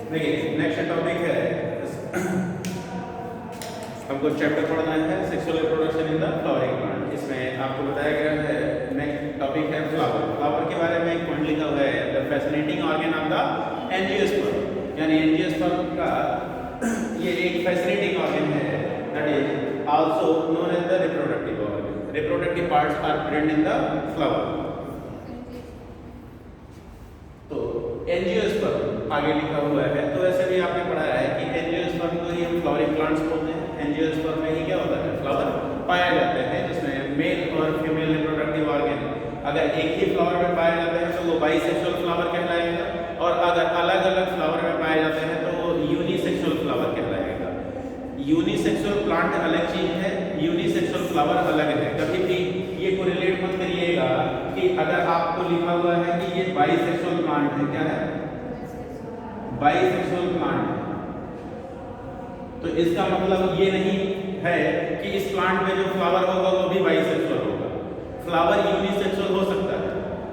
देखिए next topic है, हमको चैप्टर पढ़ना है sexual reproduction in the flowering plant. इसमें आपको बताया गया है नेक्स्ट टॉपिक है फ्लावर। फ्लावर के बारे में एक पॉइंट लिखा हुआ है, the fascinating organ of the angiosperm, यानी एंजियोस्पर्म का ये एक फैसिनेटिंग ऑर्गन है, that is also known as the reproductive organ. Reproductive parts are present in the flower. तो एंजियोस्पर्म आगे लिखा हुआ है, तो वैसे भी आपने पढ़ा है कि एंजियोस्पर्म को ही हम फ्लावरिंग प्लांट्स बोलते हैं। एंजियोस्पर्म में ही क्या होता है, फ्लावर पाए जाते हैं, जिसमें मेल और फीमेल रिप्रोडक्टिव ऑर्गन अगर एक ही फ्लावर में पाए जाते हैं तो वो बाइसेक्सुअल फ्लावर कहलाएगा, और अगर अलग अलग फ्लावर में पाए जाते हैं तो वो यूनिसेक्सुअल फ्लावर कहलाएगा। यूनिसेक्सुअल प्लांट अलग चीज है, यूनिसेक्सुअल फ्लावर अलग है। कभी भी ये कोरिलेट मत करिएगा कि अगर आपको लिखा हुआ है कि ये बाइसेक्सुअल प्लांट है, क्या है, बाइसेक्सुअल प्लांट, तो इसका मतलब ये नहीं है कि इस प्लांट में जो फ्लावर होगा वो भी बाइसेक्सुअल होगा। फ्लावर यूनिसेक्सुअल हो सकता है,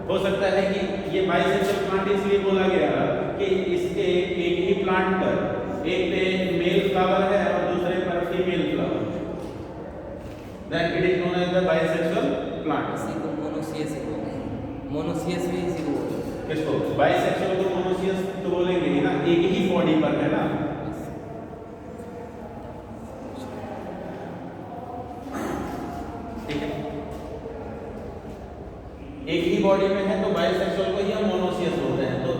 हो सकता है कि ये बाइसेक्सुअल प्लांट इसलिए बोला गया कि इसके एक ही प्लांट पर एक पे मेल फ्लावर है और दूसरे पर female flower, then it is known as the bisexual plant. इसी को मोनोसियस मोनोसियस भी इसी को बोलते हैं। किसको, बाइसेक्सुअल को मोनोसियस तो बोलेंगे ही ना, एक ही बॉडी पर है ना। ठीक है, एक ही बॉडी में है तो बाइसेक्सुअल को ही हम मोनोसियस बोलते हैं। तो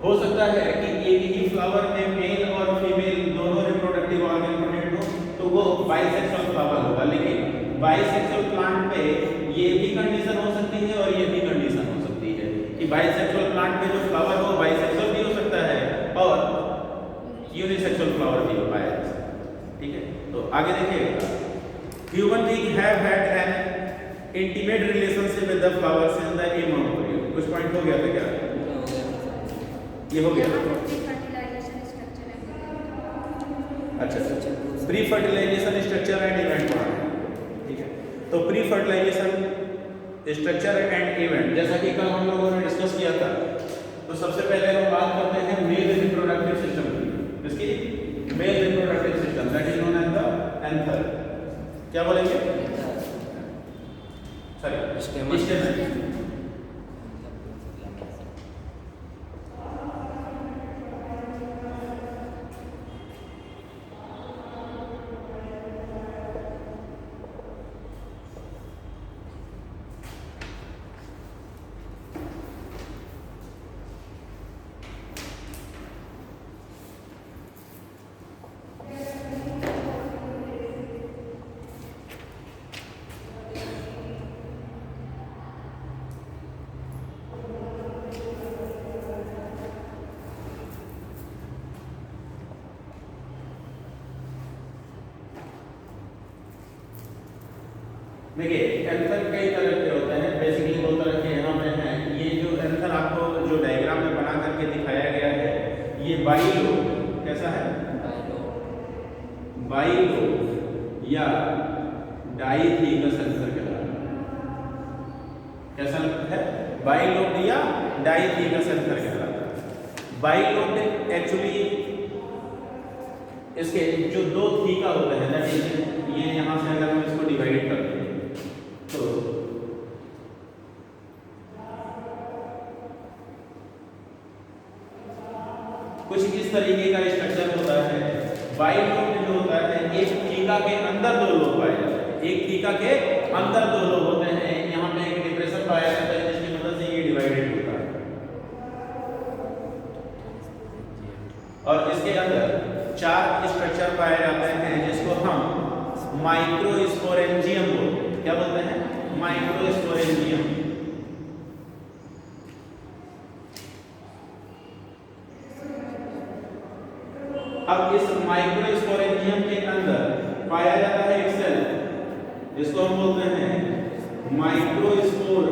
हो सकता है कि एक ही फ्लावर में मेल और फीमेल दोनों रिप्रोडक्टिव ऑर्गन प्रेजेंट हो तो वो बाइसेक्सुअल फ्लावर होगा। लेकिन बाइसेक्सुअल प्लांट पे ये भी कंडीशन हो सकती है और ये भी कंडीशन हो सकती है कि बाइसेक्सुअल प्लांट में जो फ्लावर हो बाइसेक्सुअल भी हो सकता है और यूनिसेक्सुअल फ्लावर भी हो पाया जा सकता है। ठीक है, तो आगे देखिए, human being have had an intimate relationship with the flower since the immortal. कुछ पॉइंट हो गया था क्या, ये हो गया? अच्छा, pre fertilisation structure and event पढ़ा है। ठीक है, तो pre fertilisation structure and event, जैसा कि कल हम लोगों ने डिस्कस किया था, तो सबसे पहले हम बात करते हैं मेल रिप्रोडक्टिव सिस्टम की। इसकी male reproductive system that is known as the anther. क्या बोलेंगे, सॉरी, स्टेमन। देखिए, एंथर कई तरह के होते हैं, बेसिकली दो तरह के यहाँ पे हैं। ये जो एंथर आपको जो डायग्राम में बना करके दिखाया गया है, ये बाइलोब, कैसा है, बाइलोब या डाइथिकस एंथर कहलाता है। कैसा है, बाइलोब या डाइथिकस एंथर कहलाता है। बाइलोब एक्चुअली इसके जो दो थीका होते हैं, दैट इज ये यहाँ से अगर हम इसको डिवाइड करते हैं तो कुछ इस तरीके का स्ट्रक्चर होता है। बाइलोब जो होता है, एक थीका के अंदर दो लोब पाए जाते हैं, एक थीका के अंदर दो लोब होते हैं। यहाँ पे एक डिप्रेशन पाया जाता है जिसकी मदद से ये डिवाइडेड होता है, और इसके अंदर चार स्ट्रक्चर पाए जाते हैं जिसको हम माइक्रोस्पोरेंजियम बोलते हैं। क्या बोलते हैं, माइक्रोस्पोरेंजियम। अब इस माइक्रोस्पोरेंजियम के अंदर पाया जाता है एक सेल जिसको हम बोलते हैं माइक्रोस्पोर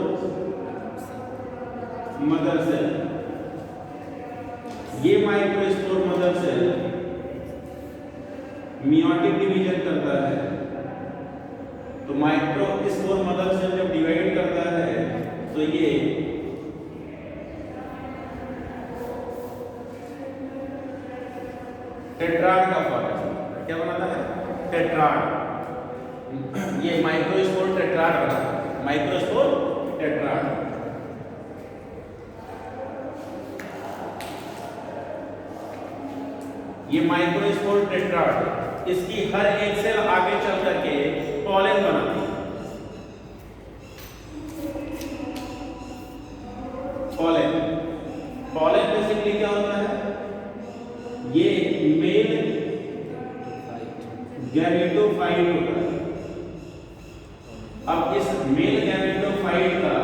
मदर सेल। ये microspore mother cell meiotic division करता है। तो माइक्रोस्पोर मदर सेल जब डिवाइड करता है तो ये टेट्राड का फॉर्मेशन, क्या बनाता है? टेट्राड। ये माइक्रोस्पोर टेट्राड बनाता है, माइक्रोस्पोर टेट्राड। ये माइक्रोस्पोर टेट्राड, इसकी हर एक सेल आगे चल करके पॉलन बनाती है। पॉलन, पॉलन बेसिकली क्या होता है? ये मेल गैमेटोफाइट होता है। अब इस मेल गैमेटोफाइट का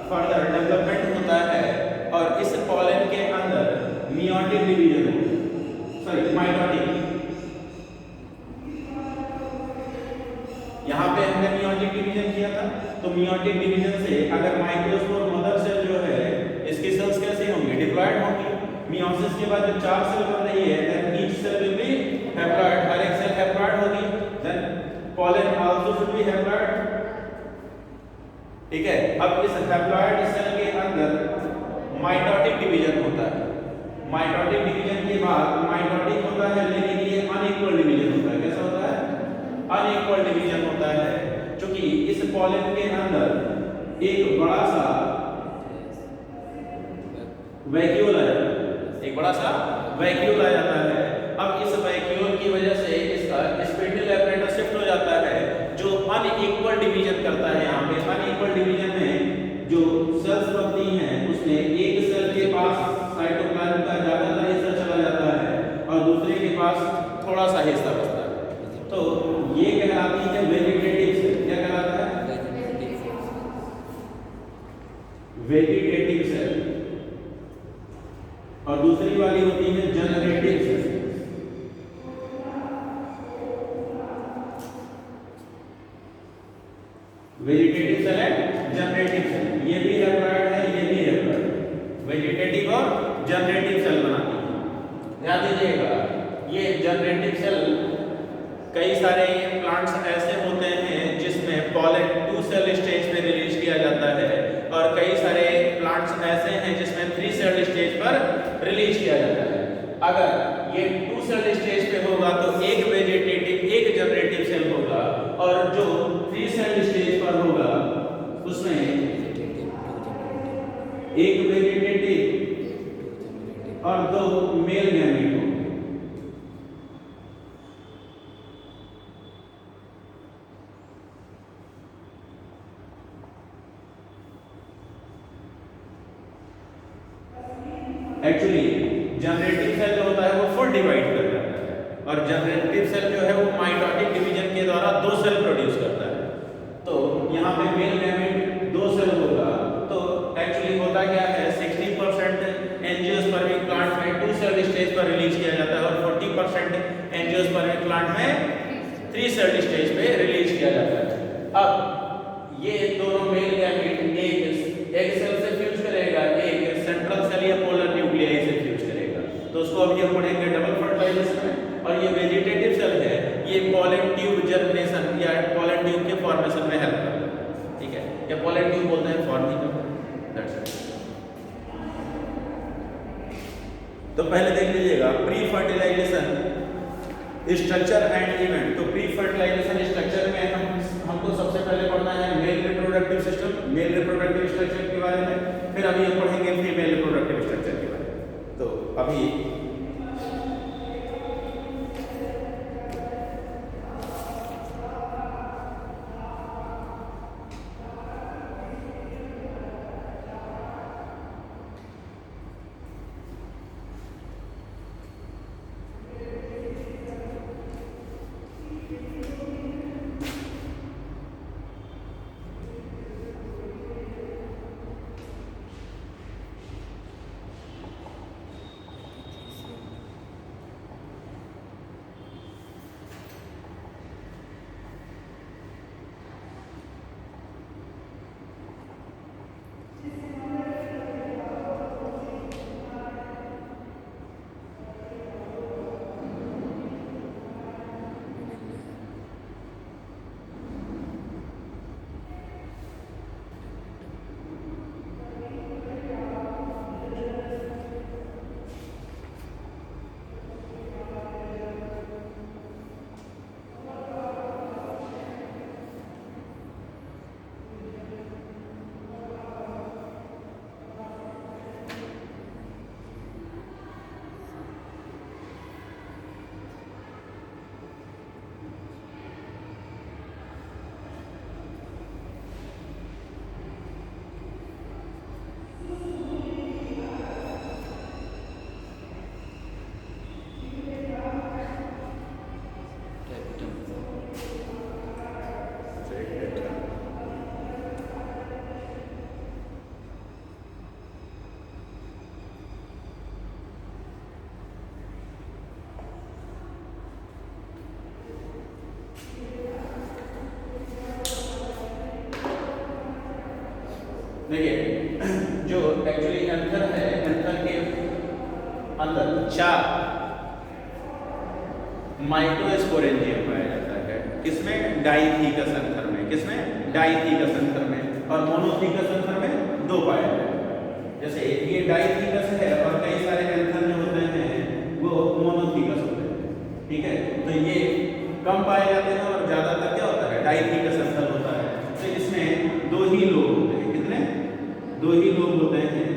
फर्दर डेवलपमेंट होता है और इस पॉलन के अंदर मियोटिक डिवीजन होता है, सॉरी माइटोटिक। यहाँ पे हमने मियोटिक डिवीजन किया था, तो मियोटिक डिवीजन से अगर माइक्रोस्पोर मदर सेल जो है इसकी सेल्स कैसे होंगी? डिप्लॉयड होंगी। मियोसिस के बाद जो 4 सेल बन रही है, then each cell will be haploid, हर एक सेल हैप्लॉयड होगी। Then pollen also should be haploid. ठीक है, अब इस हैप्लॉयड सेल के अंदर माइटोटिक डिवीजन होता है। माइटोटिक डिवीजन के बाद माइटोटिक होता है, लेकिन ये अनइक्वल डिवीजन होता है। कैसा होता है? अनइक्वल डिवीजन होता है, क्योंकि इस पॉलन के अंदर एक बड़ा सा वैक्यूल आ जाता है, एक बड़ा सा वैक्यूल आ जाता है। अब इस वैक्यूल की वजह से इसका स्पिंडल एपरेटस शिफ्ट हो जाता है, जो अनइक्वल डिवीजन करता है। यहाँ पे अनइक्वल डिवीजन में जो सेल्स बनती हैं उसमें एक सेल के पास साइटोप्लाज्म का ज्यादातर हिस्सा चला जाता है और दूसरे के पास थोड़ा सा हिस्सा बचता है। तो ये कहलाती है वेजिटेटिव सेल। क्या कहलाता है? Vegetative cell. और दूसरी वाली होती है generative cell. Vegetative cell and generative cell, ये भी हैप्लॉयड है, ये भी हैप्लॉयड। वेजिटेटिव और जनरेटिव सेल बनाती है। ध्यान दीजिएगा, ये जनरेटिव सेल कई सारे प्लांट्स ऐसे होते हैं जिसमें पॉलन 2 सेल स्टेज पे रिलीज किया जाता है और कई सारे प्लांट्स ऐसे हैं जिसमें 3 सेल स्टेज पर रिलीज किया जाता है। अगर ये 2 सेल स्टेज पे होगा तो एक वेजिटेटिव एक जनरेटिव सेल होगा, और जो 3 सेल स्टेज पर होगा उसमें एक वेजिटेटिव और 2 मेल गैमेट होंगे। एक्चुअली जनरेटिव सेल जो होता है वो फुल डिवाइड कर जाता है, और जनरेटिव सेल जो है वो माइटोटिक डिवीजन के द्वारा 2 सेल प्रोड्यूस करता है। तो यहाँ पे मेल गैमेट 2 सेल होगा, तो एक्चुअली होता क्या है, 60% एंजियोस्पर्मिक प्लांट में 2 सेल स्टेज पर रिलीज किया जाता है और 40% एंजियोस्पर्मिक प्लांट में 3 सेल स्टेज पे रिलीज किया जाता है। अब ये दोनों मेल गैमेट एक सेल से फ्यूज करेगा, एक सेंट्रल सेल या पोलर न्यूक्लियाई से फ्यूज करेगा। तो उसको अब ये पढ़ेंगे डबल फर्टिलाइजेशन में। और ये वेजिटेटिव सेल है, ये पॉलन ट्यूब जर्मिनेशन या पॉलन ट्यूब के फॉर्मेशन में हेल्प करता है। ठीक है, या पॉलन ट्यूब बोलते हैं फॉर्मिंग। That's it. तो पहले देख लीजिएगा pre fertilisation structure and event. तो प्री फर्टिलाइजेशन स्ट्रक्चर में हमको सबसे पहले पढ़ना है male reproductive system, male reproductive structure के बारे में। फिर अभी हम पढ़ेंगे फीमेल रिप्रोडक्टिव स्ट्रक्चर के बारे में। तो अभी देखिए जो एक्चुअली एंथर है, एंथर के अंदर 4 माइक्रोस्पोरेंजियम पाया जाता है। किसमें? डाइथीकस एंथर में। किसमें? डाइथीकस एंथर में। और मोनोथीकस एंथर में 2 पाया जाता है। जैसे ये डाइथीकस है और कई सारे एंथर जो होते हैं वो मोनोथीकस होते हैं, ठीक है। तो ये कम पाए जाते हैं और ज्यादातर क्या होता है? डाइथीकस एंथर होता है। तो इसमें 2 ही लोब होते हैं। कितने? 2 ही लोब होते हैं,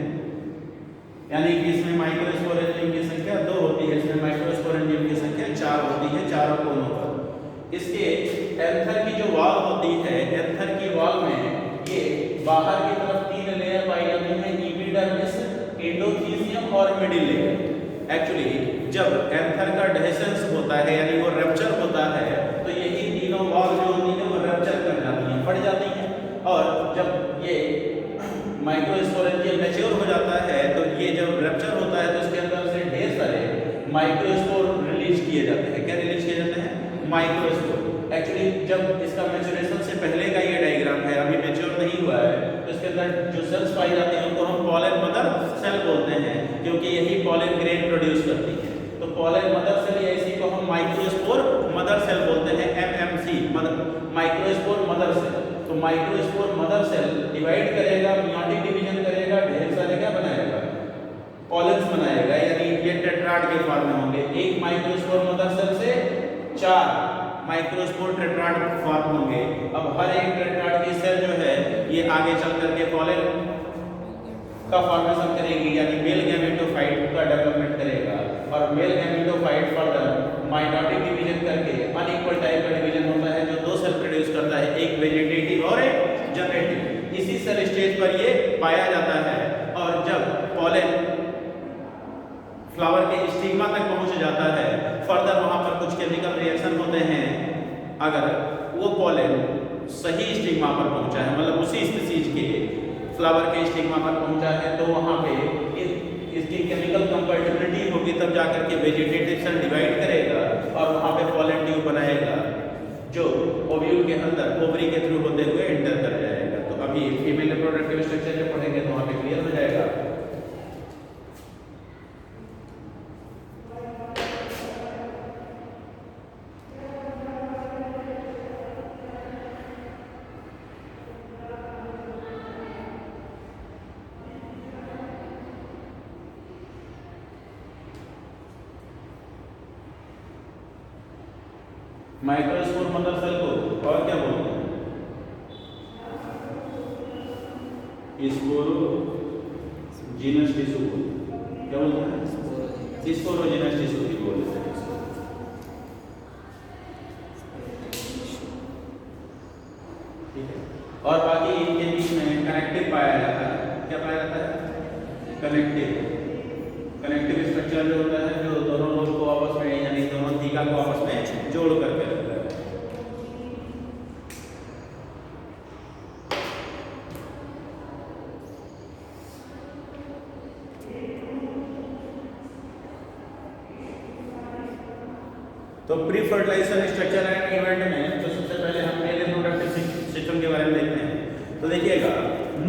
यानी कि इसमें माइक्रोस्पोरेंजियम की संख्या 2 होती है, इसमें माइक्रोस्पोरेंजियम की संख्या 4 होती है, चारों कोनों पर। इसके एंथर की जो वॉल होती है, एंथर की वॉल में ये बाहर की तरफ 3 लेयर पाई जाती है, एपिडर्मिस, एंडोथीसियम और मिडिल लेयर। एक्चुअली जब एंथर का डेhiscence होता है यानी वो रप्चर होता है तो यही तीनों वॉल जो होती है वो रप्चर कर जाती हैं, फट जाती हैं। और जब ये माइक्रोस्पोरेंजियम मैच्योर हो जाता है तो ये जब रप्चर होता है तो इसके अंदर से ढेर सारे माइक्रोस्पोर रिलीज किए जाते हैं। क्या रिलीज किए जाते हैं? माइक्रोस्पोर। एक्चुअली जब इसका मैच्योरेशन से पहले का ये डायग्राम है, अभी मैच्योर नहीं हुआ है, तो इसके अंदर जो सेल्स पाई जाती हैं उनको हम पॉलन मदर सेल बोलते हैं, क्योंकि यही पॉलन ग्रेन प्रोड्यूस करती है। तो पॉलन मदर सेल या इसी को हम माइक्रोस्पोर मदर सेल बोलते हैं, MMC, माइक्रोस्पोर मदर सेल। तो माइक्रोस्पोर मदर सेल डिवाइड करेगा, मियोटिक डिवीजन करेगा, ढेर सारे क्या बनाएगा? पॉलन्स बनाएगा, यानी ये टेट्राड के फॉर्म में होंगे। एक माइक्रोस्पोर मदर सेल से 4 माइक्रोस्पोर टेट्राड फॉर्म होंगे। अब हर एक टेट्राड की सेल जो है ये आगे चल करके पॉलन का फॉर्मेशन करेगी, यानी मेल गैमेटोफाइट का डेवलपमेंट करेगा। और male gametophyte further mitotic division करके अनइक्वल टाइप का डिवीजन होता है जो 2 सेल प्रोड्यूस करता है, एक वेजिटेटिव और एक जनरेटिव। इसी सेल स्टेज पर ये पाया जाता है। और जब पॉलन फ्लावर के स्टिग्मा तक पहुंच जाता है, फर्दर वहां पर कुछ केमिकल रिएक्शन होते हैं। अगर वो पॉलन सही स्टिग्मा पर पहुंचा है, मतलब उसी स्पीशीज के फ्लावर के स्टिग्मा पर पहुंचा है, तो वहां पे इसकी केमिकल कंपैटिबिलिटी होगी, तब जाकर के वेजिटेटिव सेल डिवाइड करेगा और वहां पे पॉलन ट्यूब बनाएगा जो ओव्यूल के अंदर ओवरी के थ्रू होते हुए एंटर कर जाएगा। तो अभी फीमेल रिप्रोडक्टिव स्ट्रक्चर जब पढ़ेंगे तो वहां पे क्लियर हो जाएगा। माइक्रोस्पोर मदर सेल को और क्या बोलते हैं? स्पोरोजीनस टिश्यू क्या बोलते हैं? स्पोरोजीनस टिश्यू भी बोलते हैं। ठीक है। और बाकी इनके बीच में कनेक्टिव पाया जाता है। क्या पाया जाता है? कनेक्टिव स्ट्रक्चर जो होता है, जो दोनों लोग को आपस में, यानी दोनों थीका को आपस में जोड़ करके रखता है। तो pre fertilisation structure and event में तो सबसे पहले हम मेल रिप्रोडक्टिव सिस्टम के बारे में देखते हैं। तो देखिएगा,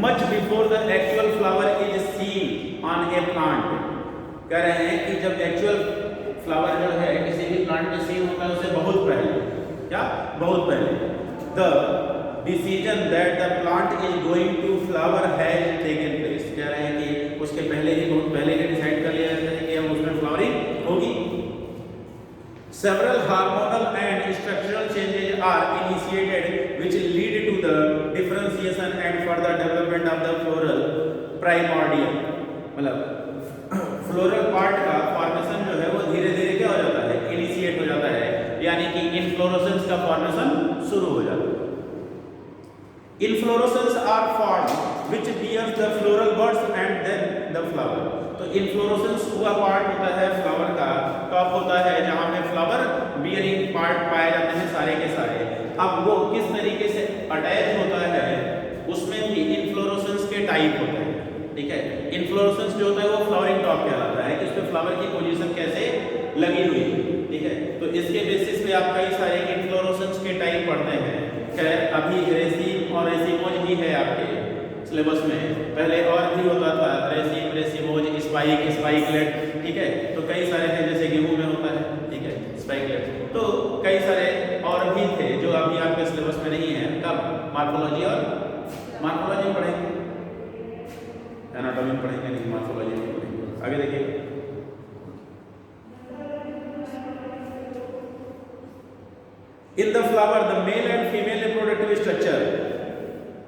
much before the actual flower is seen on A plant, कह रहे हैं कि जब एक्चुअल फ्लावर जो है किसी भी प्लांट में सीन होता है उससे बहुत पहले, क्या बहुत पहले, the decision that the plant is going to flower has taken place. कह रहे हैं कि उसके पहले ही, बहुत पहले ही डिसाइड कर लिया जाता है कि अब उसमें फ्लावरिंग होगी। Several hormonal and structural changes are initiated which lead to the differentiation and further development of the floral primordial। मतलब फ्लोरल पार्ट का फॉर्मेशन जो है वो धीरे धीरे क्या हो जाता है? इनिशिएट हो जाता है, यानी कि इनफ्लोरेसेंस का फॉर्मेशन शुरू हो जाता है। Inflorescence are form which bears the floral buds and then the flower। तो इनफ्लोरेसेंस हुआ पार्ट होता है फ्लावर का, कब होता है? जहां पे फ्लावर बियरिंग पार्ट पाए जाते हैं सारे के सारे। अब वो किस तरीके से अटैच होता है, उसमें भी इनफ्लोरेसेंस के टाइप होते हैं। ठीक है। इनफ्लोरेसेंस जो होता है वो फ्लावरिंग टॉप कहलाता है, कि उसमें फ्लावर की पोजीशन कैसे लगी हुई है। ठीक है। तो इसके बेसिस पे आप कई सारे इनफ्लोरेसेंस के टाइप पढ़ते हैं। खैर अभी रेसिम और रेसिमोज ही है आपके सिलेबस में पहले और भी होता था, रेसिम, रेसिमोज, स्पाइक, स्पाइकलेट, ठीक है। तो कई सारे हैं, जैसे गेहूं में होता है, ठीक है, स्पाइकलेट। तो कई सारे और भी थे जो अभी आपके सिलेबस में नहीं है। कब? मॉर्फोलॉजी और मॉर्फोलॉजी पढ़ेंगे, एनाटॉमी पढ़ेंगे, नहीं मॉर्फोलॉजी नहीं पढ़ेंगे। आगे देखिए, in the flower the male and female reproductive structure,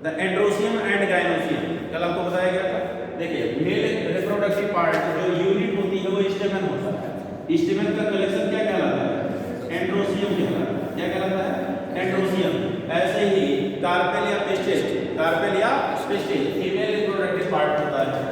the androecium and gynoecium, कल आपको बताया गया था। देखिए, मेल रिप्रोडक्टिव पार्ट जो यूनिट होती है वो स्टेमन होता है। स्टेमन का कलेक्शन क्या कहलाता है? एंड्रोसियम कहलाता है। क्या कहलाता है? एंड्रोसियम। ऐसे ही कार्पेल या पिस्टिल, कार्पेल या पिस्टिल फीमेल रिप्रोडक्टिव पार्ट होता है।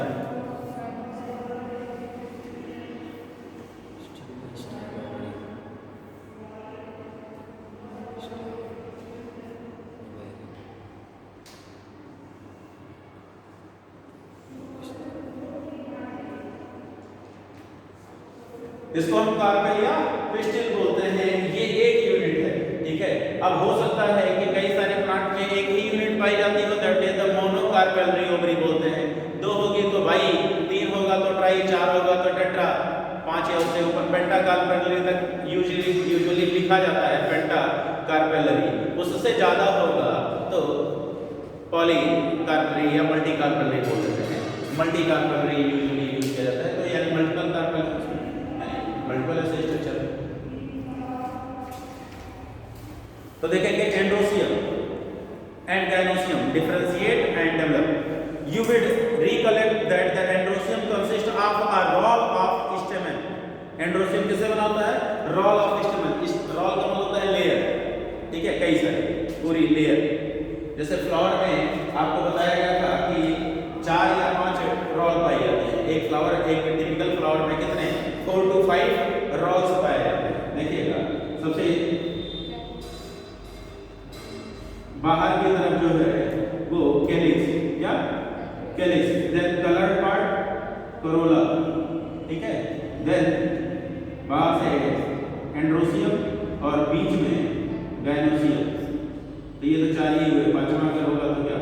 इसको हम कार्पेल या पिस्टिल बोलते हैं। ये एक यूनिट है, ठीक है। अब हो सकता है कि कई सारे प्लांट में एक ही यूनिट पाई जाती हो, that is the monocarpellary ovary बोलते हैं। 2 होगी तो बाई, 3 होगा तो ट्राई, 4 होगा तो टेट्रा, 5 या उससे ऊपर पेंटाकार्पेलरी तक यूजुअली लिखा जाता है, पेंटाकार्पेलरी। उससे ज्यादा होगा तो पॉलीकार्पेलरी या मल्टीकार्पेलरी बोलते हैं। मल्टीकार्पेलरी यूजुअली यूज किया जाता है, तो यानी मल्टीपल कार्पेलरी, मल्टीपल ऐसे स्ट्रक्चर। तो देखेंगे androecium and gynoecium differentiate and develop. You will recollect that the androcium consists of a roll of stamen. Androcium किससे बना होता है? Roll of stamen. इस roll का मतलब होता है लेयर, ठीक है, कई सारे, पूरी लेयर। जैसे फ्लावर में आपको बताया गया था कि 4 या 5 रोल पाई जाती है। एक फ्लावर, एक टिपिकल फ्लावर में कितने? 4 to 5 रोल्स पाए जाते हैं। देखिएगा, सबसे बाहर की तरफ जो है वो कैलिक्स या calyx, then coloured part corolla, ठीक है, देन बाहर से एंड्रोसियम और बीच में गायनोसियम। तो ये तो 4 ही हुए, 5वां अगर होगा तो क्या?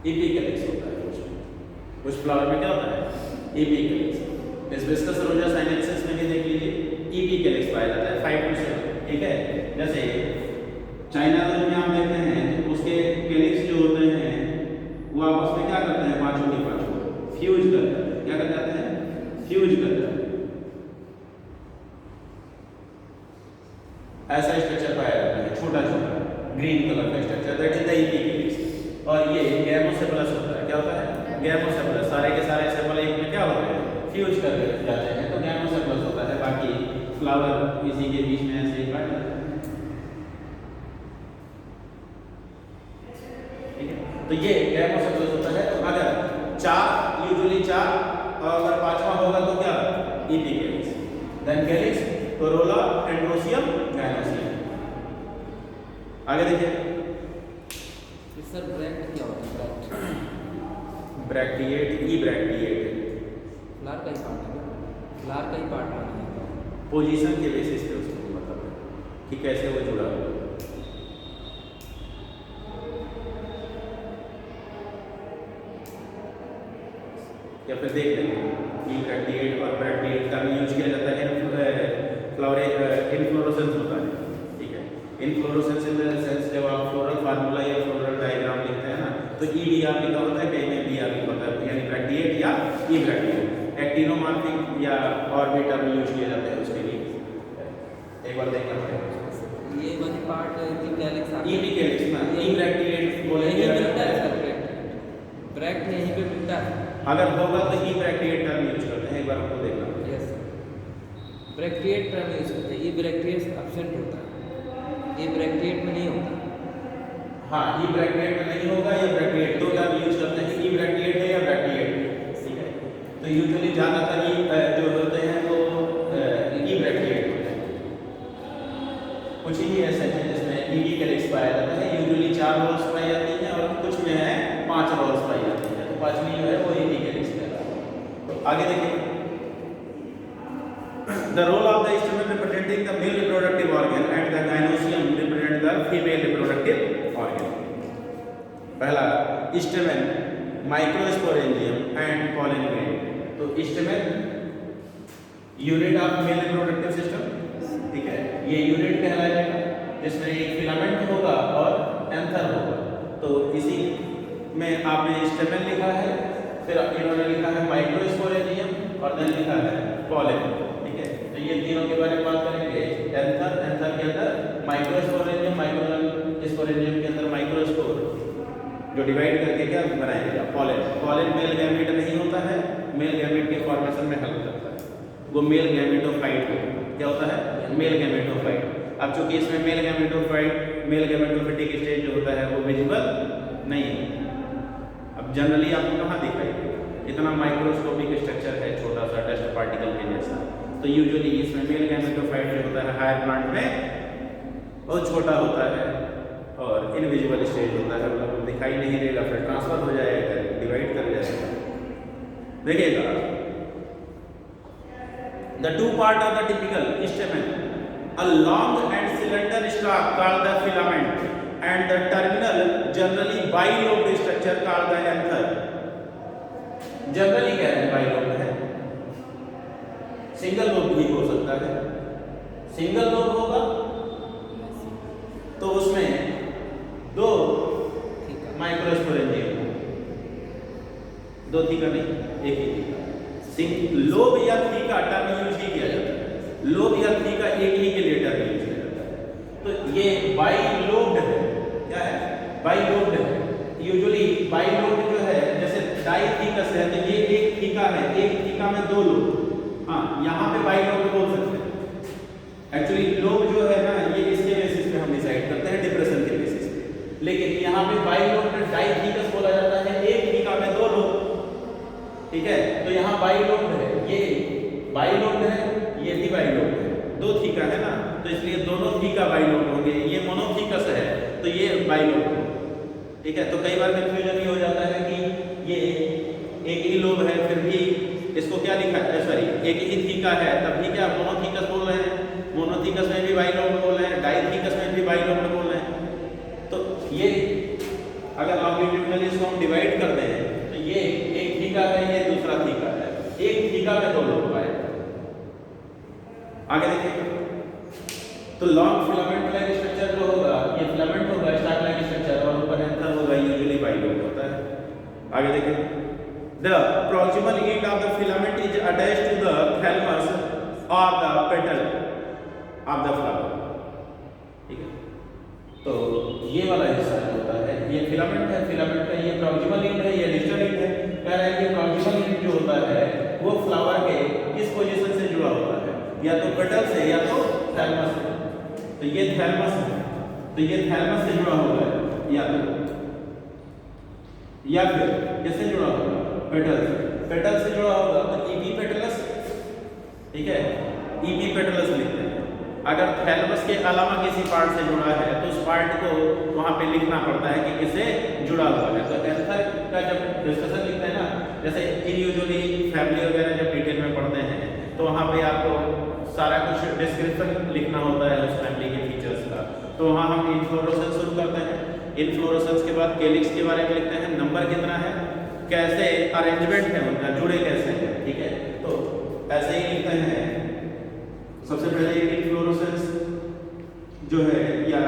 एपिकैलिक्स होता है कुछ फ्लावर में। क्या होता है? एपिकैलिक्स। हिबिस्कस रोजा साइनेंसिस में भी देख लीजिए, एपिकैलिक्स पाया जाता है 5 to 7, ठीक है। जैसे चाइना में आप देखते हैं तो उसके कैलिक्स जो होते हैं वो आपस में क्या करते हैं? पांचों के पांचों फ्यूज करते हैं। क्या कर जाते हैं? फ्यूज करते हैं। ऐसा स्ट्रक्चर पाया जाता है, छोटा छोटा ग्रीन कलर का structure, that is the epicalyx. और ये गैमोसेफलस होता है। क्या होता है? गैमोसेफलस। सारे के सारे सेपल एक में क्या होते हैं? फ्यूज कर जाते हैं, तो गैमोसेफलस होता है। बाकी फ्लावर इसी के बीच में ऐसे ही काट जाता है, ठीक है। तो ये गैमोसेफलस होता है। तो अगर 4, यूजुअली 4, और अगर 5वां होगा तो क्या? Epicalyx, then calyx, corolla, androecium, gynoecium. आगे देखिए, सर ब्रैक्ट क्या होता है? ब्रैक्टिएट, ई ब्रैक्टिएट फ्लावर का ही पार्ट है, फ्लावर का ही पार्ट माना जाता है। पोजीशन के बेसिस पे उसको मतलब है कि कैसे वो जुड़ा हुआ है। या फिर देख लेंगे, ई ब्रैक्टिएट और ब्रैक्टिएट का भी यूज किया जाता है। फ्लावर इनफ्लोरेसेंस होता है, ठीक है। इनफ्लोरेसेंस इन द सेंस जब आप फ्लोरल फार्मूला या फ्लोरल डायग्राम लिखते हैं ना, तो ई डी आर लिखा होता है, कहीं में बी आर लिखा होता है, यानी ब्रैक्टिएट या ई ब्रैक्टिएट। एक्टिनोमॉर्फिक या और भी टर्म यूज किए जाते हैं उसके लिए, एक बार देखना पड़ेगा। ये वाली पार्ट एपिकैलिक्स आता है। एपिकैलिक्स ना, ई ब्रैक्टिएट बोलेंगे। ब्रैक्ट यहीं पे मिलता है। अगर होगा तो ई ब्रैक्टिएट टर्म यूज करते हैं, एक बार आपको देखना। यस, ब्रैक्टिएट टर्म यूज करते हैं। ई ब्रैक्टिएट एब्सेंट होता है, ई ब्रैक्टिएट में नहीं होता। हाँ, ई ब्रैक्टिएट में नहीं होगा या ब्रैक्टिएट, दो टर्म यूज करते हैं, ई ब्रैक्टिएट है या ब्रैक्टिएट, ठीक है। तो यूजुअली ज्यादातर ई जो होते हैं वो ई ब्रैक्टिएट होते हैं। कुछ ही ऐसे हैं जिसमें एपिकैलिक्स पाया जाता है। यूजुअली 4 रोल्स पाई जाती हैं और कुछ में है 5 रोल्स पाई जाती है। तो 5वीं जो है वो एपिकैलिक्स कहलाता है। आगे देखिए, the role of the stamen representing the male reproductive organ and the gynoecium represent the female reproductive organ. पहला stamen, microsporangium and pollen gland. तो stamen unit of male reproductive system, ठीक है, ये यूनिट कहलाएगा जिसमें एक फिलामेंट होगा और एंथर होगा। तो इसी में आपने स्टेमेन लिखा है, फिर इन्होंने लिखा है माइक्रोस्पोरेंजियम और देन लिखा है पॉलन, ठीक है। तो ये तीनों के बारे में बात करेंगे। एंथर, एंथर के अंदर माइक्रोस्पोरेंजियम, माइक्रोस्पोरेंजियम के अंदर माइक्रोस्पोर जो डिवाइड करके क्या बनाएगा पॉलन। पॉलन मेल गैमेट नहीं होता है, मेल गैमेट के फॉर्मेशन में हेल्प करता है, वो मेल गैमेटोफाइट क्या होता है, मेल गैमेटोफाइट। अब चूंकि इसमें male gametophyte, male gametophytic stage जो होता है वो विजिबल नहीं है। अब जनरली आपको कहाँ दिखाई देगा, इतना माइक्रोस्कोपिक स्ट्रक्चर है, छोटा सा डस्ट पार्टिकल के जैसा। तो यूजुअली इसमें मेल गैमेटोफाइट जो होता है हायर प्लांट में बहुत छोटा होता है और इनविजिबल स्टेज होता है, मतलब दिखाई नहीं देगा, फिर ट्रांसफर हो जाएगा, डिवाइड कर जाएगा। देखिएगा, the two part of the typical stamen, a long and cylinder stalk called the filament and the terminal generally bilobed structure called the anther। Generally क्या है, बाइलोब है, सिंगल लोब भी हो सकता है। सिंगल लोब होगा तो उसमें दो माइक्रोस्पोरेंजियम, दो थीका नहीं, एक ही थीका। लोब या थीका टर्म यूज ही किया जाता है, लोब या थीका एक ही के लिए टर्म यूज किया जाता है। तो ये बाइलोब्ड है, क्या है, बाइलोब्ड है। यूजुअली बाइलोब्ड जो है, जैसे डाइथीकस है तो ये एक थीका है, एक थीका में दो लोब, हाँ यहाँ पे बाइलोब्ड बोल सकते हैं। एक्चुअली लोब जो है ना, ये इसके बेसिस पे हम डिसाइड करते हैं, डिप्रेशन के बेसिस पे, लेकिन यहाँ पे बाइलोब्ड डाइथीकस बोला जाता है, एक थीका में दो लोब, ठीक है। तो यहाँ बाइलोब्ड है, ये बाइलोब्ड है, ये भी बाइलोब्ड है, दो थीका है ना, तो इसलिए दोनों थीका बाइलोब्ड होंगे। ये मोनोथीकस है तो ये बाइलोब्ड, ठीक है। तो कई बार कंफ्यूजन ये हो जाता है कि ये एक ही लोब है फिर भी इसको क्या लिखा है, सॉरी एक ही थीका है तब भी क्या मोनोथीकस बोल रहे हैं, मोनोथीकस में भी बाइलोब्ड बोल रहे हैं, डाइथीकस में भी बाइलोब्ड बोल रहे हैं। तो ये अगर लॉन्गिट्यूडिनली इसको हम डिवाइड कर दें तो ये एक थीका है, ये दूसरा थीका है, एक थीका में दो लोब पाए। आगे देखिए, तो लॉन्ग फिलामेंट लाइक स्ट्रक्चर जो होगा, ये फिलामेंट होगा, स्टार्ट लाइक स्ट्रक्चर, और ऊपर एंथर होगा, यूजुअली बाइलोब होता है। आगे देखिए, the proximal end of the filament is attached to the thalamus or the petal of the flower, ठीक है। तो ये वाला हिस्सा जो होता है ये फिलामेंट है, फिलामेंट का ये प्रॉक्सिमल एंड है, ये डिस्टल एंड है। कह रहा है कि प्रॉक्सिमल एंड जो होता है वो फ्लावर के किस पोजीशन से जुड़ा होता है, या तो पेटल से या तो थैलमस से। तो ये थैलमस है, तो ये थैलमस से जुड़ा हुआ है, या फिर किससे जुड़ा होगा, पेटल से। पेटल से जुड़ा होगा तो ईपी पेटलस, ठीक है, ईपी पेटलस लिखते हैं। अगर थैलमस के अलावा किसी पार्ट से जुड़ा है तो उस पार्ट को वहां पे लिखना पड़ता है कि किससे जुड़ा हुआ है। तो एंथर का जब डिस्कशन लिखते हैं ना, जैसे यूजुअली फैमिली वगैरह जब डिटेल में पढ़ते हैं तो वहां पे आपको सारा कुछ डिस्क्रिप्शन लिखना होता है उस फैमिली के फीचर्स का। तो वहां हम इन्फ्लोरेसेंस शुरू करते हैं, इन्फ्लोरेसेंस के बाद कैलिक्स के बारे में लिखते हैं, नंबर कितना है, कैसे अरेंजमेंट है उनका, जुड़े कैसे हैं, ठीक है। तो ऐसे ही लिखते हैं। सबसे पहले इन्फ्लोरेसेंस जो है या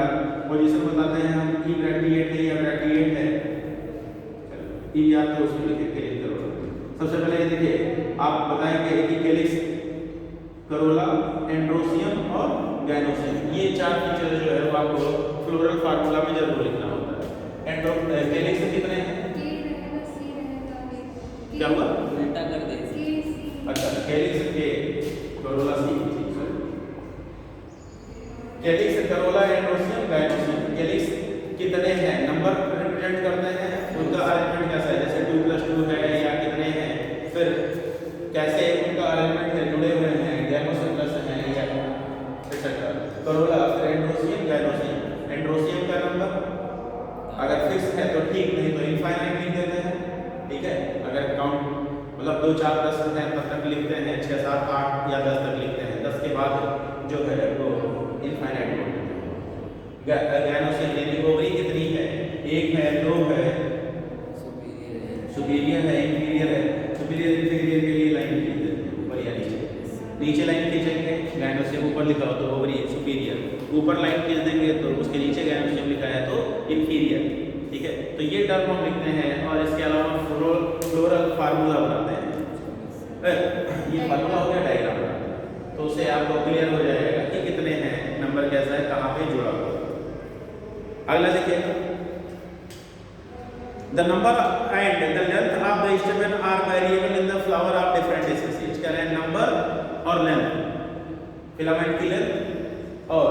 पोजीशन बताते हैं हम, ई ब्रैकिएट है या ब्रैकिएट है, ई या तो उसको लिख के करो। सबसे पहले ये देखिए, आप बताएंगे कि कैलिक्स, करोला, एंड्रोसियम और गाइनोसियम, ये चार फीचर जो है वो आपको फ्लोरल फार्मूला में जरूर लिखना होता है। कैलिक्स कितने हैं, क्या हुआ, उल्टा कर दे, अच्छा कैलिक्स के, करोला सी, calyx, corolla, androecium, gynoecium. Calyx कितने हैं, नंबर रिप्रेजेंट करते हैं, उनका अरेंजमेंट कैसा है, जैसे 2+2 है या कितने हैं, फिर कैसे उनका अरेंजमेंट है, जुड़े हुए हैं, गाइनोसियम प्लस हैं या एक्सेट्रा। करोला, फिर एंड्रोसियम, गाइनोसियम। एंड्रोसियम का नंबर अगर फिक्स है तो ठीक, नहीं तो इनफाइनाइट लिख देते हैं, ठीक है। अगर काउंट मतलब 2 4 10 हैं तब तक लिखते हैं, 6 7 8 या 10 तक लिखते हैं। 10 के बाद जो है वो इनफाइनाइट बोल देते हैं। गैनोसियम यानी ओवरी कितनी है, 1 है, 2 है, सुपीरियर है, इंफीरियर है। सुपीरियर इंफीरियर के लिए लाइन खींच देते हैं ऊपर या नीचे। नीचे लाइन खींचेंगे, गैनोसियम ऊपर लिखा हो तो ओवरी सुपीरियर, ऊपर लाइन खींच देंगे तो उसके नीचे गैनोसियम लिखा है तो इंफीरियर। ठीक है, तो ये टर्म हम लिखते हैं और इसके अलावा फ्लोरल फार्मूला बनाते हैं। ये फार्मूला हो गया, डायग्राम बनाते हैं तो उससे आपको क्लियर हो जाएगा कि कितने हैं, नंबर कैसा है, कहाँ पे जुड़ा हुआ। अगला देखिए, the number and the length of the stamen are variable in the flower of different species। कह रहे हैं नंबर और लेंथ, फिलामेंट की लेंथ और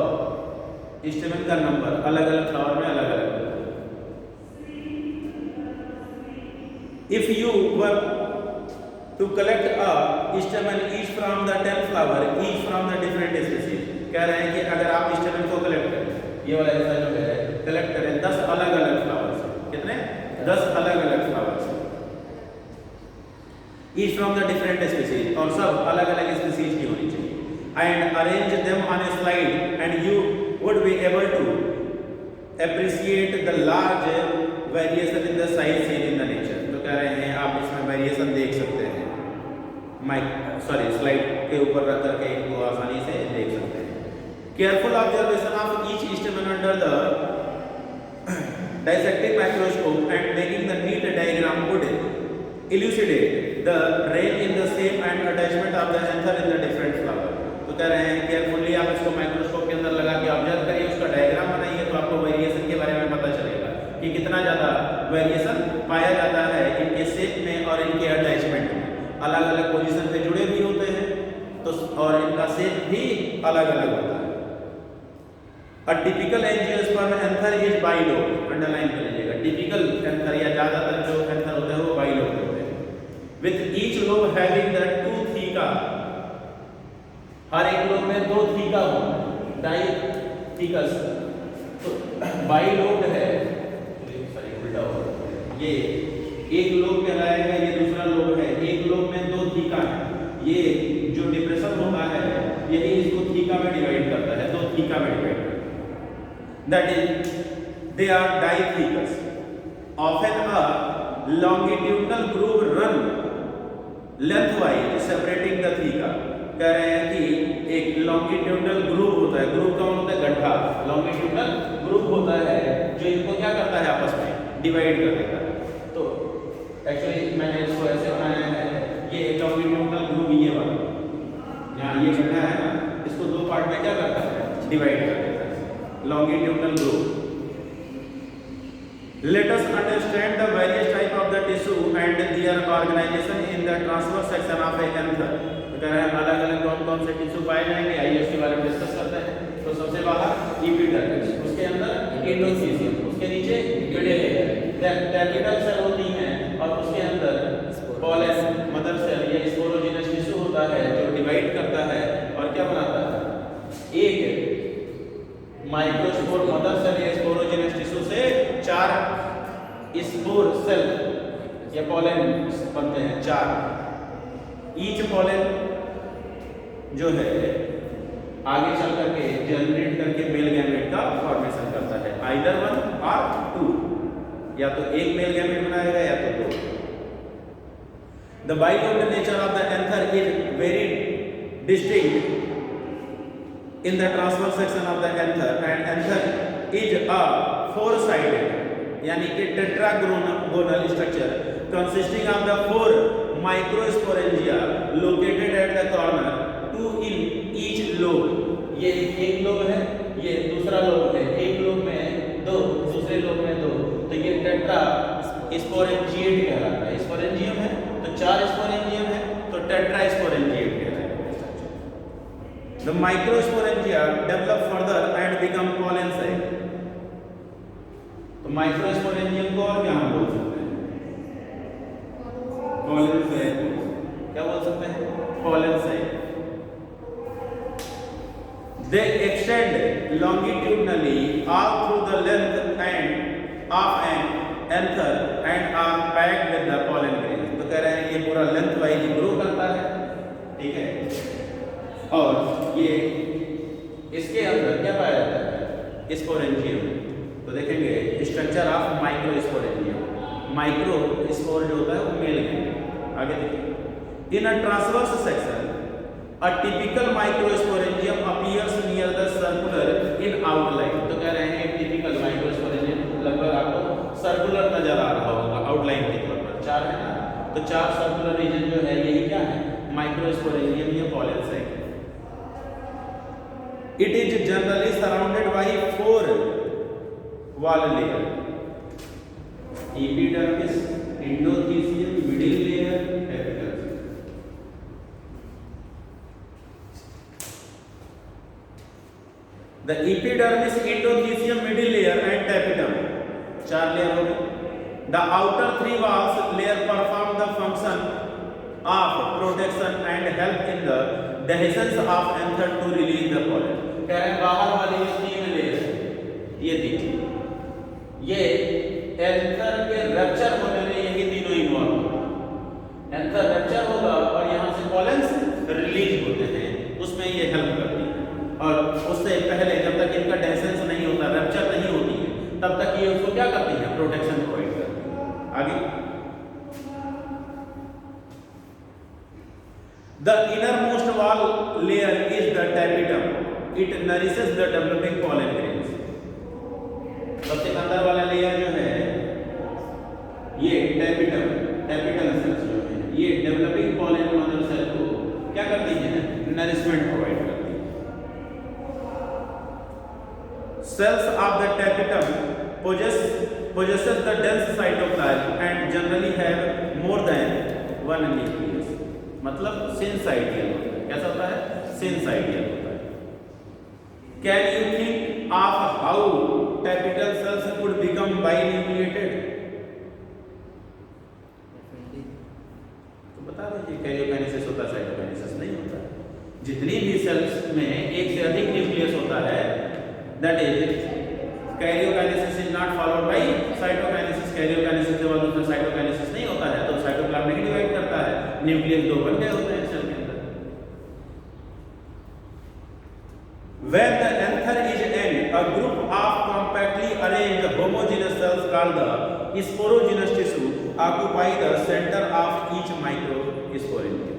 स्टेमेन का नंबर अलग अलग फ्लावर में अलग अलग। If you were to collect a stamen each from the 10 flower each from the different species, कह रहे हैं कि अगर आप स्टेमेन को कलेक्ट करें, ये वाला हिस्सा जो है कलेक्ट करें 10 अलग अलग फ्लावर से, कितने 10 अलग अलग फ्लावर से, each from the different species, और सब अलग अलग स्पीसीज की होनी चाहिए, and arrange them on a slide and you would be able to appreciate the large variation in the size seen in the nature। तो कह रहे हैं आप इसमें वेरिएशन देख सकते हैं, स्लाइड के ऊपर रख करके इनको आसानी से देख सकते हैं। Careful observation of each स्टेमन under the dissecting microscope and making the neat diagram would elucidate the range in the shape and attachment of the anther in the different flower। तो कह रहे हैं केयरफुली आप इसको माइक्रोस्कोप के अंदर लगा के ऑब्जर्व करिए, उसका डायग्राम बनाइए तो आपको वेरिएशन के बारे में पता चलेगा कि कितना ज़्यादा वेरिएशन पाया जाता है इनके शेप में और इनके अटैचमेंट में। अलग अलग पोजीशन पे जुड़े भी होते हैं तो और इनका शेप भी अलग अलग होता है। A typical angiosperm anther is bilobe, underline कर लीजिएगा। टिपिकल एंथर या ज्यादातर जो एंथर होते हैं वो बाइलोब होते हैं। With each lobe having the 2 theca, हर एक लोब में 2 थीका होंगे, डाइथीकस। तो बाइलोब है, सॉरी उल्टा हो, ये एक लोब कहलाएगा, ये दूसरा लोब है। एक लोब में 2 थीका है, ये जो डिप्रेशन होता है यही इसको थीका में डिवाइड करता है, 2 थीका में डिवाइड करता है। That is, they are dithecous. Often a longitudinal groove run lengthwise separating the theca। कह रहे हैं कि एक longitudinal groove होता है, groove कौन होता है, गड्ढा, longitudinal groove होता है जो इनको क्या करता है आपस में डिवाइड कर देता है। तो एक्चुअली मैंने इसको ऐसे बनाया है, ये longitudinal groove ये वाला, यहाँ ये गड्ढा है ना, इसको 2 पार्ट में क्या करता है, डिवाइड कर देता है, longitudinal groove। Let us understand the various type of the tissue and their organization in the transverse section of a anther। तो कह रहे हैं अलग अलग कौन कौन से टिश्यू पाए जाएंगे, आइए उसके बारे में डिस्कस करते हैं। तो सबसे बाहर एपिडर्मिस, उसके अंदर एंडोथेलियम, उसके नीचे एपिथेलियम, कैपिटल सेल होती हैं और उसके अंदर पॉलन मदर सेल या स्पोरोजिनस टिश्यू होता है जो डिवाइड करता है और क्या बनाता है, एक माइक्रोस्पोर मदर सेल या स्पोरोजिनस टिश्यू से 4 स्पोर सेल या पॉलन बनते हैं, 4। ईच पॉलन जो है आगे चल करके जनरेट करके मेल गैमेट का फॉर्मेशन करता है, आइदर 1 और 2, या तो एक मेल गैमेट बनाएगा या तो 2। The bilobed nature of the anther is very distinct in the transverse section of the anther, and anther is a 4-sided यानी कि tetragonal structure consisting of the 4 microsporangia located at the corner, 2 in each lobe। ये एक lobe है, ये दूसरा lobe है, एक lobe में 2, दूसरे लोब में 2, तो ये टेट्रा स्पोरेंजिएट कहलाता है। स्पोरेंजियम है तो 4 स्पोरेंजियम है तो टेट्रा स्पोरेंजिएट कहलाता है। The microsporangia develop further and become pollen sac। तो माइक्रोस्पोरेंजियम को और क्या हम बोल सकते हैं, पॉलन सैक। क्या बोल सकते हैं, pollen sac. They extend longitudinally all through the length and of an anther and are packed with the pollen grains। तो कह रहे हैं ये पूरा लेंथ वाइज ग्रो करता है, ठीक है। और ये इसके अंदर क्या पाया जाता है, स्पोरेंजियम। तो देखेंगे structure of microsporangium. Microspore जो होता है वो मेल है। आगे देखिए, in a transverse section a typical microsporangium appears near the circular in outline. तो कह रहे हैं टिपिकल माइक्रो स्पोरेंजियम लगभग आपको सर्कुलर नजर आ रहा होगा आउटलाइन के तौर पर, चार है ना, तो चार सर्कुलर रीजन जो है यही क्या है, माइक्रो स्पोरेंजियम या pollen site. It is generally surrounded by 4 wall layer, epidermis, endothecium, middle layer, epidermis. The epidermis, endothelium, middle layer and tapetum, 4 layer हो गए। The outer 3 walls layer perform the function of protection and help in the dehiscence of anther to release the pollen। कह रहे हैं बाहर वाली जो 3 layer, ये देखिए, ये एंथर के रप्चर होने में यही तीनों इन्वॉल्व होगा। एंथर रप्चर होगा और यहाँ से पॉलेंस रिलीज होते हैं, उसमें ये हेल्प करती है। और उससे पहले जब तक इनका डेसेंस नहीं होता, रप्चर नहीं होती है, तब तक ये उसको क्या करती है, प्रोटेक्शन प्रोवाइड करती है। आगे, the inner most wall layer is the tapetum, it nourishes the developing pollen grains. सबसे अंदर वाला लेयर जो है ये टैपिटम, टैपिटल सेल्स जो है ये डेवलपिंग पॉलन मदर सेल को क्या करती है, नरिशमेंट प्रोवाइड करती है। Cells of the tapetum possesses the dense cytoplasm and generally have more than 1 nucleus। मतलब syncytial होता है। कैसा होता है, syncytial होता है। Can you think of how tapetal cells could become binucleated? तो बता दीजिए, कैरियोकाइनेसिस होता है, साइटोकाइनेसिस नहीं होता। जितनी भी सेल्स में एक से अधिक न्यूक्लियस होता है, that is karyokinesis is not followed by cytokinesis। karyokinesis के बाद उसमें cytokinesis नहीं होता है, तो साइटोप्लाज्म नहीं डिवाइड करता है, न्यूक्लियस 2 बन गए होते हैं सेल के अंदर। when the anther is end, a group of compactly arranged homogeneous cells called the sporogenous tissue occupy the center of each microsporidium।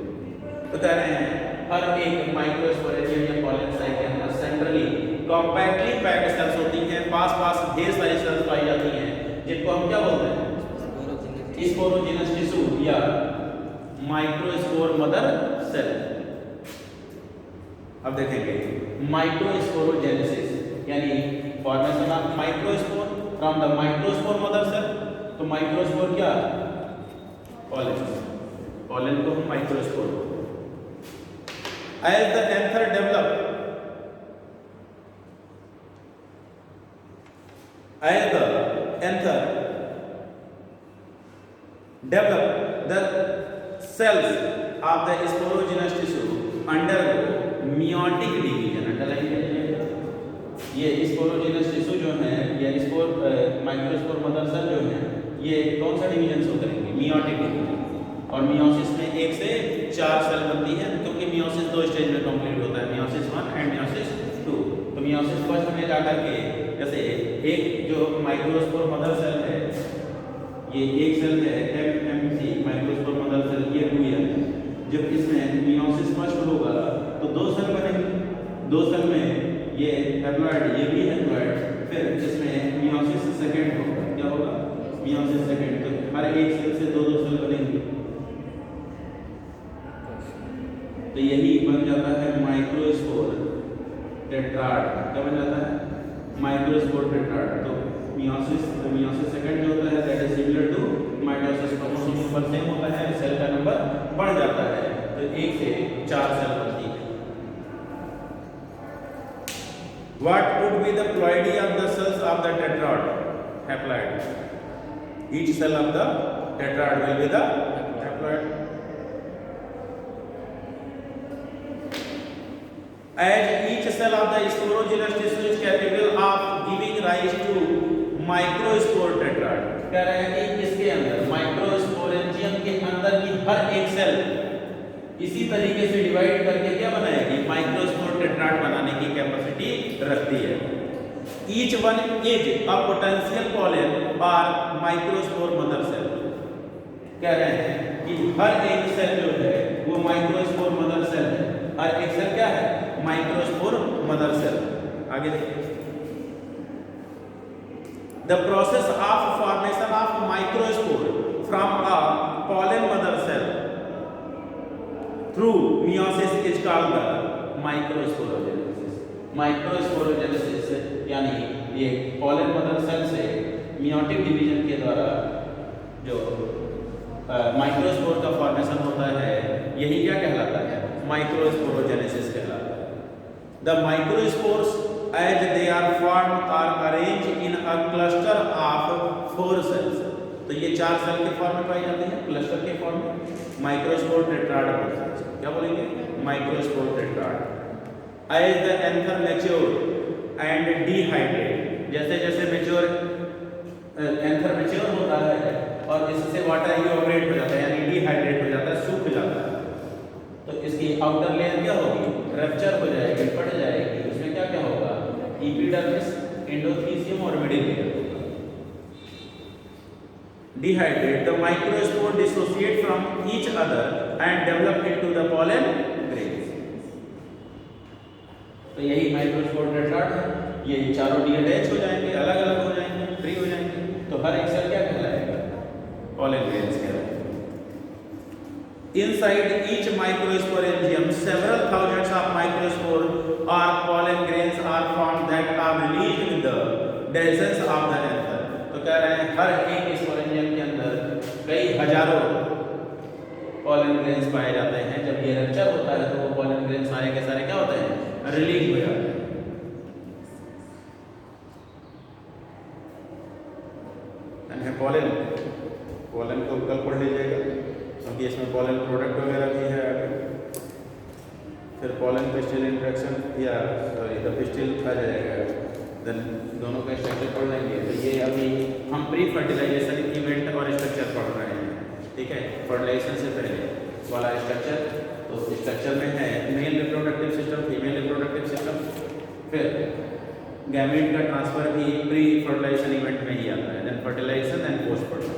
तो कह रहे हैं हर एक माइक्रोस्पोरेडियम या पॉलन साइट के अंदर सेंट्रली कॉम्पैक्टली पैक्ड सेल्स होती हैं, पास ढेर सारी सेल्स पाई जाती हैं, जिनको हम क्या बोलते हैं, स्पोरोजेनस टिश्यू या माइक्रोस्पोर मदर सेल। अब देखेंगे माइक्रोस्पोरोजेनेसिस, यानी formation of microspore from the microspore mother cell. तो माइक्रोस्पोर क्या, पॉलन, पॉलन को हम microspore. As the anther develop, the cells of the sporogenous tissue undergo meiotic division। Underline करिए, ये स्पोरोजेनस टिश्यू जो है या स्पोर माइक्रोस्पोर मदर सेल जो है, ये कौन सा डिवीजन शो करेंगे, मियोटिक डिवीजन। और मियोसिस में 1 से 4 सेल बनती है, क्योंकि मियोसिस 2 स्टेज में कंप्लीट होता है, मियोसिस 1 एंड मियोसिस 2। तो मियोसिस फर्स्ट में जाकर के जैसे एक जो माइक्रोस्पोर मदर सेल है, ये एक सेल है एमएमसी माइक्रोस्पोर मदर सेल, ये 2 है। जब इसमें मियोसिस फर्स्ट होगा तो 2 सेल बनेंगे, 2 सेल में ये हैप्लॉइड, ये भी हैप्लॉइड, फिर इसमें मियोसिस सेकंड होगा, क्या होगा, मियोसिस सेकंड। तो हर एक सेल से 2-2 सेल बनेंगे, तो यही बन जाता है माइक्रोस्पोर टेट्राड। क्या बन जाता है, माइक्रोस्पोर टेट्राड। तो मियोसिस सेकंड जो होता है that is similar to mitosis. Chromosome number same होता है, सेल का नंबर बढ़ जाता है, तो 1 से 4 सेल बनती है। What would be the ploidy of the cells of the tetrad? Haploid. Each cell of the tetrad will be the haploid. As each cell of the sporogenous tissue is capable of giving rise to microspore tetrad। कह रहे हैं कि इसके अंदर microsporangium के अंदर की हर एक सेल इसी तरीके से डिवाइड करके क्या बनाएगी, माइक्रोस्पोर टेट्राड बनाने की कैपेसिटी रखती है। Each one is a potential pollen और माइक्रोस्पोर मदर सेल। कह रहे हैं कि हर एक सेल जो है वो माइक्रोस्पोर मदर सेल है। हर एक सेल क्या है, माइक्रोस्पोर मदर सेल। आगे देखिए, the process of formation of microspore from a pollen mother cell through meiosis is called the microsporogenesis. Microsporogenesis यानी ये पॉलन मदर सेल से मियोटिक डिवीजन के द्वारा जो माइक्रोस्पोर का फॉर्मेशन होता है, यही क्या कहलाता है, माइक्रोस्पोरोजेनेसिस कहलाता है। The microspores as they are formed are arrange in a cluster of 4 cells. तो ये 4 सेल के फॉर्म में पाई जाती है, क्लस्टर के फॉर्म में। माइक्रोस्पोर टेट्राड बोलते हैं, क्या बोलेंगे, microspore tetrad. As the anther mature and dehydrate, जैसे जैसे मैच्योर एंथर मैच्योर होता है और इससे वाटर इवैपोरेट हो जाता है, यानी डिहाइड्रेट हो जाता है, सूख जाता है, तो इसकी आउटर लेयर क्या होगी, रप्चर हो जाएगी, फट जाएगी। उसमें क्या क्या होगा, एपिडर्मिस, एंडोथीसियम और middle layer. Dehydrate, the microspore dissociate from each other and develop into the pollen grains. तो यही माइक्रोस्पोर टेट्राड है। ये चारों डीअटैच हो जाएंगे, अलग अलग हो जाएंगे, फ्री हो जाएंगे, तो हर एक सेल क्या कहलाएगा, pollen grains कहलाएगा। Inside each microsporangium, several thousands of microspore or pollen grains are formed that are released with the dehiscence of the anther। तो कह रहे हैं हर एक स्पोरेंजियम के अंदर कई हजारों पॉलन ग्रेन्स पाए जाते हैं। जब ये रप्चर होता है तो वो पॉलन ग्रेन सारे के सारे क्या होते हैं, रिलीज हो जाते हैं। पॉलन पॉलन को कल पढ़ लीजिएगा, क्योंकि इसमें पॉलन प्रोडक्ट वगैरह भी है। फिर पॉलन पिस्टिल इंट्रैक्शन या सॉरी द पिस्टिल आ जाएगा, देन दोनों का स्ट्रक्चर पढ़ लेंगे। तो ये अभी हम प्री फर्टिलाइजेशन इवेंट और स्ट्रक्चर पढ़ रहे हैं, ठीक है, फर्टिलाइजेशन से पहले वाला स्ट्रक्चर। तो स्ट्रक्चर में है male reproductive system, female reproductive system, फिर गैमेट का ट्रांसफर भी प्री फर्टिलाइजेशन इवेंट में ही आता है, then fertilisation and post fertilisation.